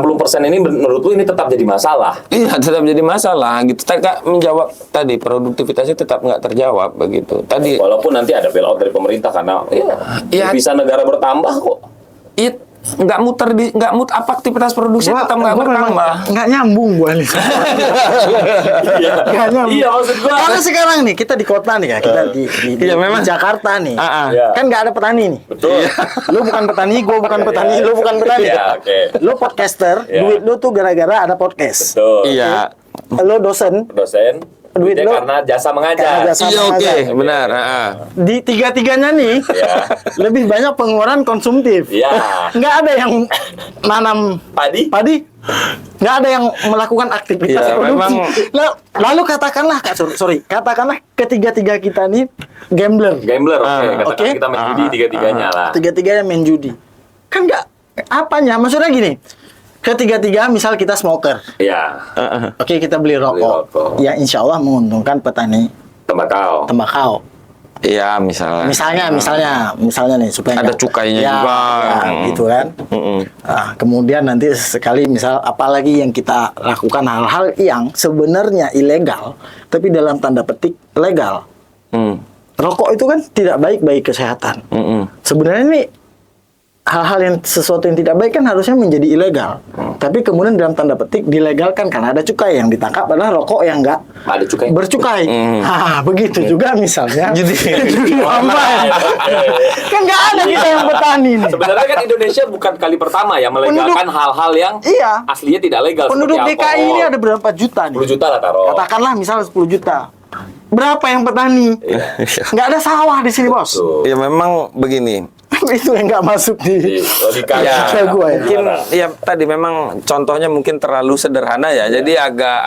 ini menurut lu ini tetap jadi masalah. Iya, tetap jadi masalah gitu. Kak menjawab tadi produktivitasnya tetap nggak terjawab begitu. Tadi Walaupun nanti ada bailout dari pemerintah karena Ya. bisa negara bertambah kok. nggak muter apa aktivitas produksi tetap nggak Gua memang bertambah. nggak nyambung gua nih. Nggak nyambung. Iya, maksud gua. Karena sekarang nih kita di kota nih ya, kita di Iya, memang. Jakarta nih. Iya. Kan nggak ada petani nih. Betul. Lu bukan petani, gua bukan petani, lu bukan petani. Iya, oke. Lu podcaster, Iya. duit lu tuh gara-gara ada podcast. Betul. Iya. Lu dosen, Dosen, Duit duitnya lo- karena jasa mengajar. karena jasa Iya, oke, mengajar. benar. Di tiga-tiganya nih Iya. lebih banyak pengeluaran konsumtif. Iya. Nggak ada yang nanam Padi? nggak ada yang melakukan aktivitas Iya, produksi. memang- Lalu katakanlah katakanlah ketiga-tiga kita nih gambler. Gambler, oke. Katakan Oke. kita main judi tiga-tiganya lah. Tiga-tiganya main judi. Kan nggak apanya? Maksudnya gini. Ketiga-tiga misal kita smoker. Iya. Oke, kita beli rokok. rokok. Ya insya Allah menguntungkan petani Tembakau. tembakau. Iya, misalnya nih supaya Ada nggak- cukainya ya, juga. ya, gitu kan. Nah, kemudian nanti sekali misal apalagi yang kita lakukan hal-hal yang sebenarnya ilegal tapi dalam tanda petik legal. Hmm. Rokok itu kan tidak baik bagi kesehatan. Mm-mm. Sebenarnya ini hal-hal yang sesuatu yang tidak baik kan harusnya menjadi ilegal. Tapi kemudian dalam tanda petik dilegalkan karena ada cukai yang ditangkap adalah rokok yang enggak Ada cukai. bercukai. Begitu juga misalnya. Jadi online. Kan nggak ada kita yang petani nih. Sebenarnya kan Indonesia bukan kali pertama ya melegalkan hal-hal yang Iya. aslinya tidak legal. Penduduk seperti DKI alkohol. ini ada berapa juta nih? 10 juta lah taruh. Katakanlah misalnya 10 juta. Berapa yang petani? Nggak ada sawah di sini, Bos. Tuh. Ya memang begini. Itu yang nggak masuk di Logika Ya, Kata gua ya. mungkin ya tadi memang contohnya mungkin terlalu sederhana ya. Jadi agak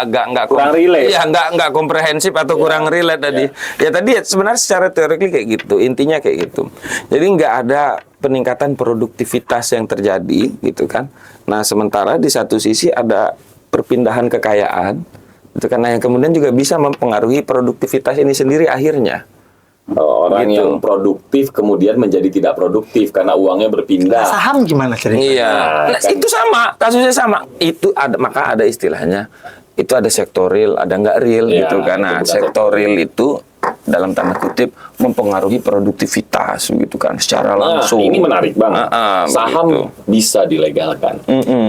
nggak Kurang relate. Ya, nggak komprehensif atau kurang relate tadi. Ya tadi sebenarnya secara teori kayak gitu. Intinya kayak gitu. Jadi nggak ada peningkatan produktivitas yang terjadi gitu kan. Nah, sementara di satu sisi ada perpindahan kekayaan. Itu karena yang kemudian juga bisa mempengaruhi produktivitas ini sendiri akhirnya. orang Gitu. yang produktif kemudian menjadi tidak produktif karena uangnya berpindah. Saham gimana ceritanya? Iya, Nah, nah, kan. itu sama, kasusnya sama. Itu ada, maka ada istilahnya. Itu ada sektor real, ada nggak real Iya, gitu kan. Nah, itu bukan sektor real itu dalam tanda kutip mempengaruhi produktivitas gitu kan secara langsung. Ini menarik banget. Saham begitu. bisa dilegalkan.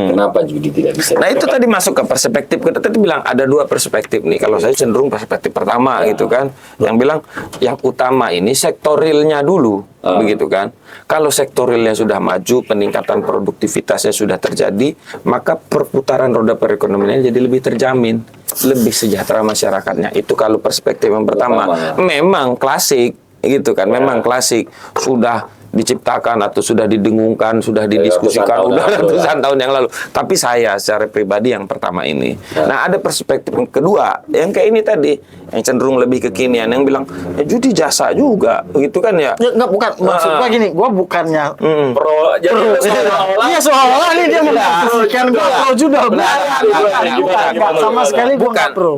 Kenapa judi tidak bisa? Nah itu dilegalkan? tadi masuk ke perspektif, kita tadi bilang ada dua perspektif nih. Kalau saya cenderung perspektif pertama gitu kan, yang bilang yang utama ini sektor realnya dulu, begitu kan. Kalau sektor realnya sudah maju, peningkatan produktivitasnya sudah terjadi, maka perputaran roda perekonomian jadi lebih terjamin, lebih sejahtera masyarakatnya. Itu kalau perspektif yang pertama. Memang klasik gitu kan, memang klasik sudah diciptakan atau sudah didengungkan, sudah didiskusikan ratusan tahun udah yang lalu ratusan tahun yang lalu. Tapi saya secara pribadi yang pertama ini. Nah, ada perspektif yang kedua yang kayak ini tadi, yang cenderung lebih kekinian, yang bilang judi jasa juga, gitu kan ya? Ya, enggak, bukan. Maksud gua gini, gua bukannya Pro, jadi seolah-olah Iya seolah-olah nih dia memposisikan gua pro juga. Bukan, sama sekali gua nggak pro.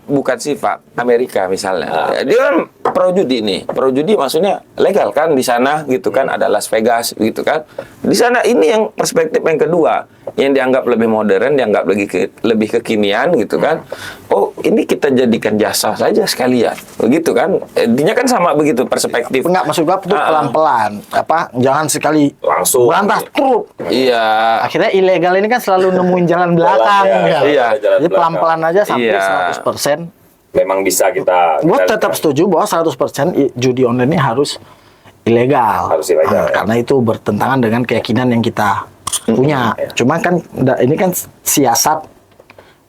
bukan sifat Amerika misalnya. Ya, dia kan pro judi nih. Pro judi maksudnya legal kan di sana gitu kan, ada Las Vegas gitu kan. Di sana ini yang perspektif yang kedua, yang dianggap lebih modern, dianggap lebih kekinian gitu kan. Oh, ini kita jadikan jasa saja sekalian. Begitu kan? Intinya kan sama begitu perspektif. Enggak, maksud gua tuh pelan-pelan. Apa? Jangan sekali Langsung. berantas truk. Iya. Akhirnya ilegal ini kan selalu nemuin jalan belakang. Jalan, Ya. iya, jalan Jadi belakang. pelan-pelan aja sampai Iya. 100%. memang bisa kita. Gue tetap setuju bahwa 100% judi online ini harus ilegal. Harus ilegal, ya. Karena itu bertentangan dengan keyakinan yang kita punya. Cuma kan ini kan siasat,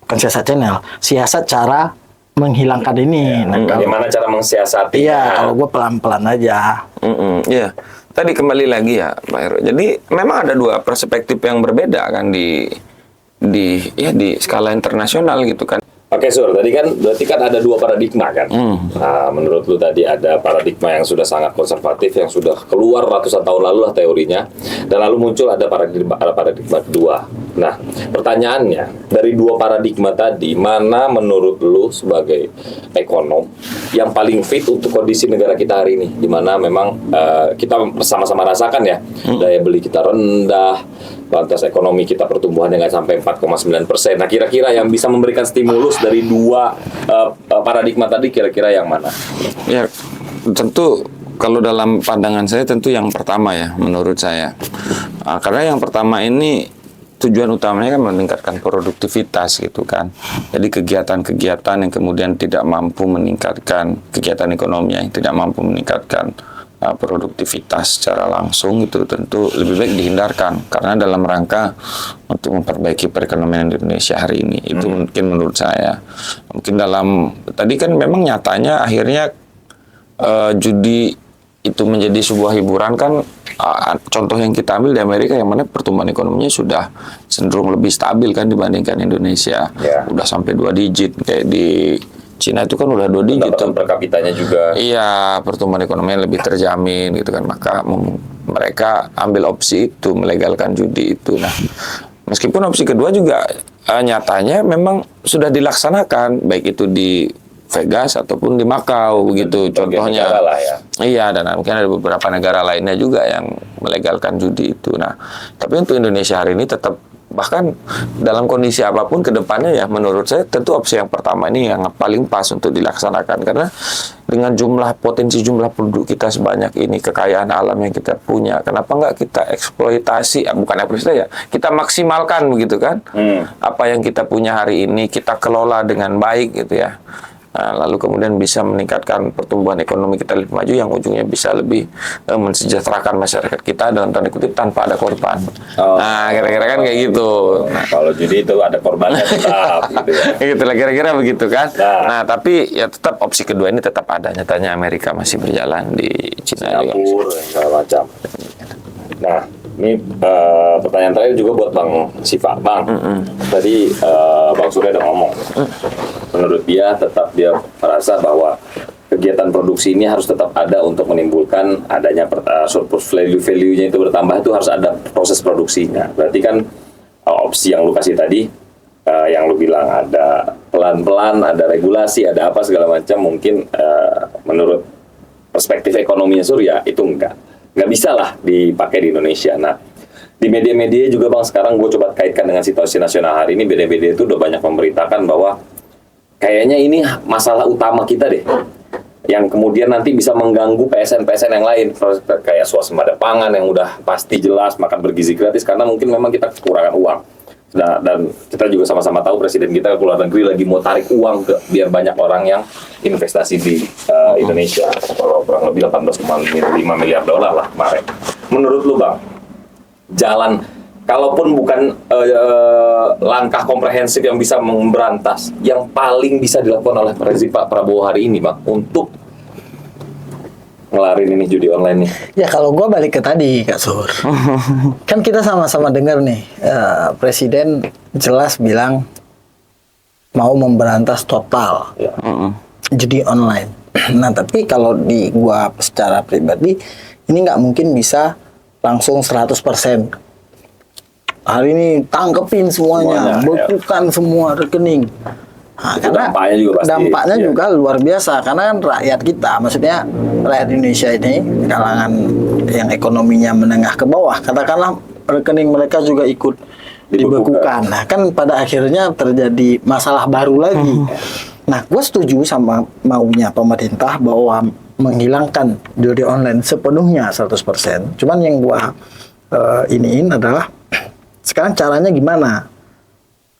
bukan siasat channel, siasat cara menghilangkan ini. Nah, kalau- Bagaimana cara mensiasati? iya, kalau gue pelan-pelan aja. Iya. Tadi kembali lagi ya, Pak Heru. Jadi memang ada dua perspektif yang berbeda kan di skala internasional gitu kan. Oke, Sur, tadi kan berarti kan ada dua paradigma kan. Nah, menurut lu tadi ada paradigma yang sudah sangat konservatif, yang sudah keluar ratusan tahun lalu lah teorinya, dan lalu muncul ada paradigma kedua. Nah, pertanyaannya dari dua paradigma tadi, mana menurut lu sebagai ekonom yang paling fit untuk kondisi negara kita hari ini, di mana memang kita sama-sama rasakan ya, daya beli kita rendah, lantas ekonomi kita pertumbuhannya nggak sampai 4,9%. Nah, kira-kira yang bisa memberikan stimulus dari dua paradigma tadi kira-kira yang mana? Ya, tentu kalau dalam pandangan saya tentu yang pertama ya, menurut saya. Karena yang pertama ini tujuan utamanya kan meningkatkan produktivitas gitu kan. Jadi kegiatan-kegiatan yang kemudian tidak mampu meningkatkan kegiatan ekonomi yang tidak mampu meningkatkan produktivitas secara langsung itu tentu lebih baik dihindarkan karena dalam rangka untuk memperbaiki perekonomian Indonesia hari ini. Itu mungkin menurut saya. Mungkin dalam tadi kan memang nyatanya akhirnya judi itu menjadi sebuah hiburan kan. Contoh yang kita ambil di Amerika yang mana pertumbuhan ekonominya sudah cenderung lebih stabil kan dibandingkan Indonesia. Ya. Udah sampai 2 digit kayak di Cina itu kan udah 2 digit tuh. Pendapatan per kapitanya juga. Iya, pertumbuhan ekonomi lebih terjamin gitu kan. Maka mereka ambil opsi itu, melegalkan judi itu. Nah, meskipun opsi kedua juga nyatanya memang sudah dilaksanakan, baik itu di Vegas ataupun di Makau begitu contohnya. negara lah ya. Iya, dan mungkin ada beberapa negara lainnya juga yang melegalkan judi itu. Nah, tapi untuk Indonesia hari ini tetap, bahkan dalam kondisi apapun ke depannya ya, menurut saya tentu opsi yang pertama ini yang paling pas untuk dilaksanakan, karena dengan potensi jumlah penduduk kita sebanyak ini, kekayaan alam yang kita punya, kenapa nggak kita eksploitasi, bukan eksploitasi ya, kita maksimalkan begitu kan, apa yang kita punya hari ini kita kelola dengan baik gitu ya. Nah, lalu kemudian bisa meningkatkan pertumbuhan ekonomi kita lebih maju, yang ujungnya bisa lebih mensejahterakan masyarakat kita dalam tanda kutip tanpa ada korban. Nah, kira-kira kan kayak gitu. Nah, kalau judi itu ada korbannya tetap gitu ya. Gitu lah kira-kira begitu kan. Nah. Nah, tapi ya tetap opsi kedua ini tetap ada. Nyatanya Amerika masih berjalan, di Cina juga. Singapura dan segala macam. Nah, ini pertanyaan terakhir juga buat Bang Siva. Bang, tadi Bang Surya udah ngomong. Menurut dia merasa bahwa kegiatan produksi ini harus tetap ada untuk menimbulkan adanya surplus value-nya itu bertambah, itu harus ada proses produksinya. Berarti kan opsi yang lu kasih tadi, yang lu bilang ada pelan-pelan, ada regulasi, ada apa segala macam, mungkin menurut perspektif ekonominya Surya itu nggak bisa lah dipakai di Indonesia. Nah, di media-media juga Bang, sekarang gue coba kaitkan dengan situasi nasional hari ini, media-media itu udah banyak memberitakan bahwa kayaknya ini masalah utama kita deh, yang kemudian nanti bisa mengganggu PSN-PSN yang lain, kayak swasembada pangan yang udah pasti jelas, makan bergizi gratis, karena mungkin memang kita kekurangan uang. Nah, dan kita juga sama-sama tahu presiden kita ke luar negeri lagi mau tarik uang biar banyak orang yang investasi di Indonesia, kalau kurang lebih 18,5 miliar dolar lah kemarin. Menurut lu Bang, jalan, kalaupun bukan langkah komprehensif yang bisa memberantas, yang paling bisa dilakukan oleh Presiden Pak Prabowo hari ini Bang, untuk ngelarin ini judi online nih? Ya kalau gua balik ke tadi Kak Sur, kan kita sama-sama dengar nih, Presiden jelas bilang mau memberantas total Ya. judi online. Nah tapi kalau di gua secara pribadi, ini nggak mungkin bisa langsung 100%. Hari ini tangkepin semuanya, bekukan semua rekening. Nah, Itu karena dampaknya juga pasti, dampaknya iya. juga luar biasa, karena kan rakyat kita, maksudnya rakyat Indonesia ini kalangan yang ekonominya menengah ke bawah, katakanlah rekening mereka juga ikut dibekukan. Nah kan pada akhirnya terjadi masalah baru lagi. Nah gue setuju sama maunya pemerintah bahwa menghilangkan judi online sepenuhnya 100%. Cuman yang gue iniin adalah sekarang caranya gimana?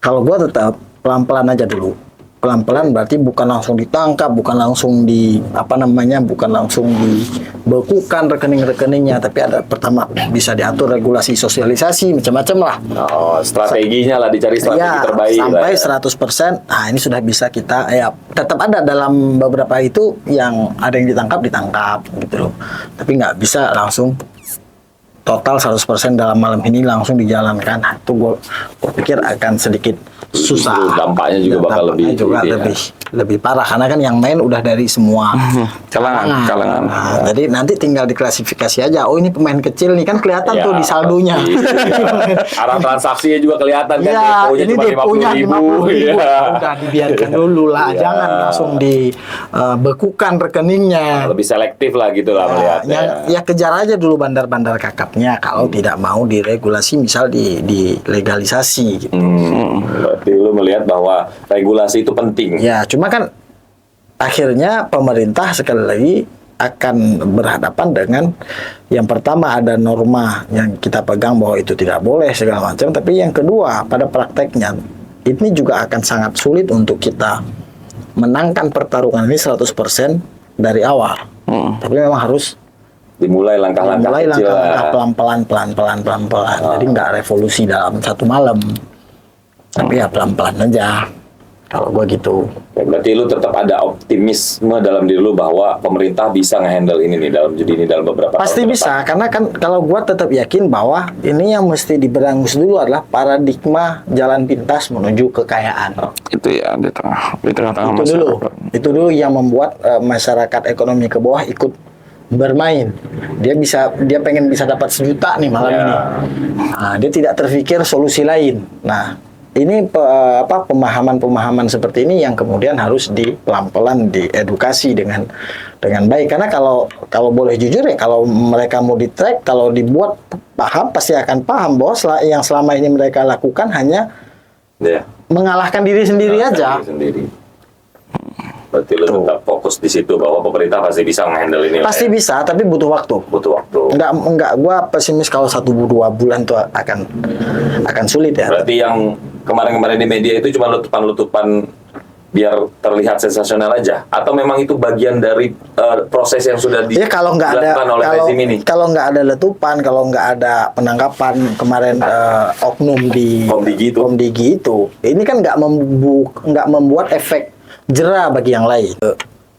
Kalau gue tetap pelan-pelan aja dulu. Pelan-pelan berarti bukan langsung ditangkap, bukan langsung bukan langsung dibekukan rekening-rekeningnya, tapi ada pertama bisa diatur regulasi sosialisasi macam-macam lah. Oh, strateginya lah, dicari strategi Ya, terbaik sampai lah, ya. 100%. Nah, ini sudah bisa kita tetap ada dalam beberapa itu yang ada yang ditangkap gitu loh. Tapi nggak bisa langsung total 100% dalam malam ini langsung dijalankan. Nah, itu gue pikir akan sedikit susah. Dampaknya juga bakal lebih parah, karena kan yang main udah dari semua kalangan. Nah, jadi nanti tinggal diklasifikasi aja. Oh ini pemain kecil nih, kan kelihatan Ya, tuh di saldonya. Arah transaksinya juga kelihatan kan, Ya, deponya ini cuma deponya 50.000. Iya. Udah dibiarkan dulu lah, Iya. jangan langsung dibekukan rekeningnya. Lebih selektif lah gitu lah melihatnya. Ya kejar aja dulu bandar-bandar kakapnya, kalau tidak mau diregulasi, misal dilegalisasi gitu. Berarti lu melihat bahwa regulasi itu penting. Ya, cuma kan akhirnya pemerintah sekali lagi akan berhadapan dengan yang pertama ada norma yang kita pegang bahwa itu tidak boleh segala macam, tapi yang kedua pada prakteknya ini juga akan sangat sulit untuk kita menangkan pertarungan ini 100% dari awal. Tapi memang harus Dimulai langkah-langkah kecil lah. pelan-pelan. Jadi nggak revolusi dalam satu malam, tapi ya pelan-pelan aja. Kalau gua gitu. Ya, berarti lu tetap ada optimisme dalam diri lu bahwa pemerintah bisa nge-handle ini nih dalam judi ini dalam beberapa Pasti tahun ke bisa, depan. karena kan kalau gua tetap yakin bahwa ini yang mesti diberangus dulu adalah paradigma jalan pintas menuju kekayaan. Itu ya di tengah-tengah Itu dulu. masyarakat. Itu dulu yang membuat masyarakat ekonomi ke bawah ikut bermain. Dia pengen bisa dapat 1 juta nih malam Ya. ini. Nah, dia tidak terpikir solusi lain. Nah, pemahaman-pemahaman seperti ini yang kemudian harus pelan-pelan diedukasi dengan baik. Karena kalau boleh jujur ya, kalau mereka mau di-track, kalau dibuat paham, pasti akan paham bahwa yang selama ini mereka lakukan hanya mengalahkan diri sendiri aja. Berarti lu tetap fokus di situ bahwa pemerintah pasti bisa menghandle ini. Pasti bisa, tapi butuh waktu. Enggak, gua pesimis kalau 1-2 bulan tuh akan sulit ya. Berarti yang kemarin-kemarin di media itu cuma letupan-letupan biar terlihat sensasional aja, atau memang itu bagian dari proses yang sudah dilakukan oleh rezim ini? Kalau nggak ada letupan, kalau nggak ada penangkapan kemarin oknum di Komdigi itu, ini kan nggak membuat efek jera bagi yang lain.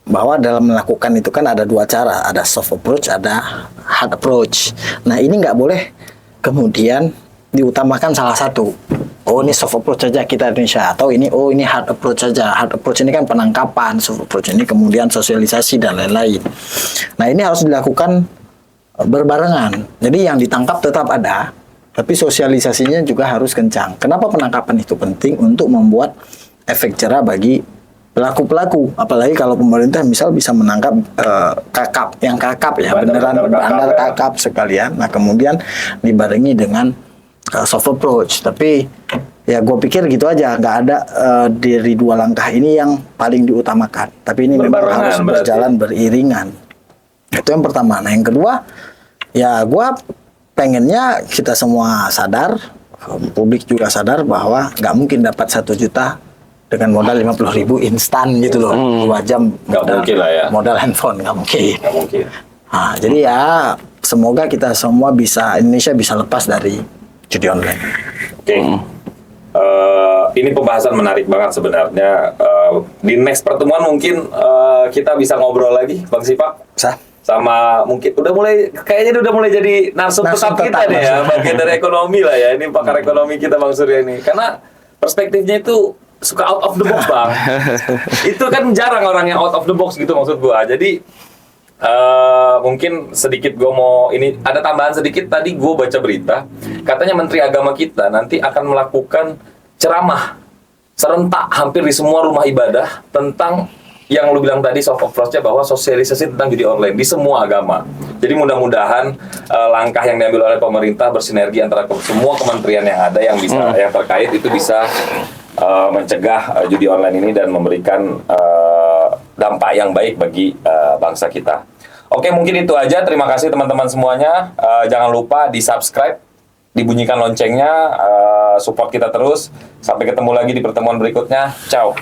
Bahwa dalam melakukan itu kan ada 2 cara, ada soft approach, ada hard approach. Nah ini nggak boleh kemudian diutamakan salah satu. Oh ini soft approach saja kita Indonesia, atau ini hard approach saja. Hard approach ini kan penangkapan, soft approach ini kemudian sosialisasi dan lain-lain. Nah ini harus dilakukan berbarengan. Jadi yang ditangkap tetap ada, tapi sosialisasinya juga harus kencang. Kenapa penangkapan itu penting? Untuk membuat efek jera bagi pelaku-pelaku, apalagi kalau pemerintah misal bisa menangkap kakap ya, bandar kakap sekalian. Nah kemudian dibarengi dengan soft approach. Tapi ya gue pikir gitu aja, nggak ada dari 2 langkah ini yang paling diutamakan, tapi ini memang harus berjalan beriringan. Itu yang pertama. Nah yang kedua, ya gue pengennya kita semua sadar, publik juga sadar bahwa nggak mungkin dapat 1 juta dengan modal 50.000 instan gitu loh, 2 jam modal handphone, nggak mungkin. Nah, jadi ya semoga kita semua Indonesia bisa lepas dari judi online. Oke. Ini pembahasan menarik banget sebenarnya. Di next pertemuan mungkin kita bisa ngobrol lagi, Bang Sipak. Sama mungkin udah mulai jadi narsum tetap kita nih ya, bagian dari ekonomi lah ya. Ini pakar ekonomi kita Bang Surya ini. Karena perspektifnya itu suka out of the box Bang. Itu kan jarang orang yang out of the box gitu maksud gua. Jadi mungkin sedikit gue mau ini ada tambahan sedikit. Tadi gue baca berita katanya Menteri Agama kita nanti akan melakukan ceramah serentak hampir di semua rumah ibadah tentang yang lu bilang tadi soft approach-nya, bahwa sosialisasi tentang judi online di semua agama. Jadi mudah-mudahan langkah yang diambil oleh pemerintah bersinergi antara semua kementerian yang ada yang bisa yang terkait itu bisa mencegah judi online ini dan memberikan dampak yang baik bagi bangsa kita. Oke, mungkin itu aja. Terima kasih teman-teman semuanya. Jangan lupa di-subscribe, dibunyikan loncengnya, support kita terus. Sampai ketemu lagi di pertemuan berikutnya. Ciao.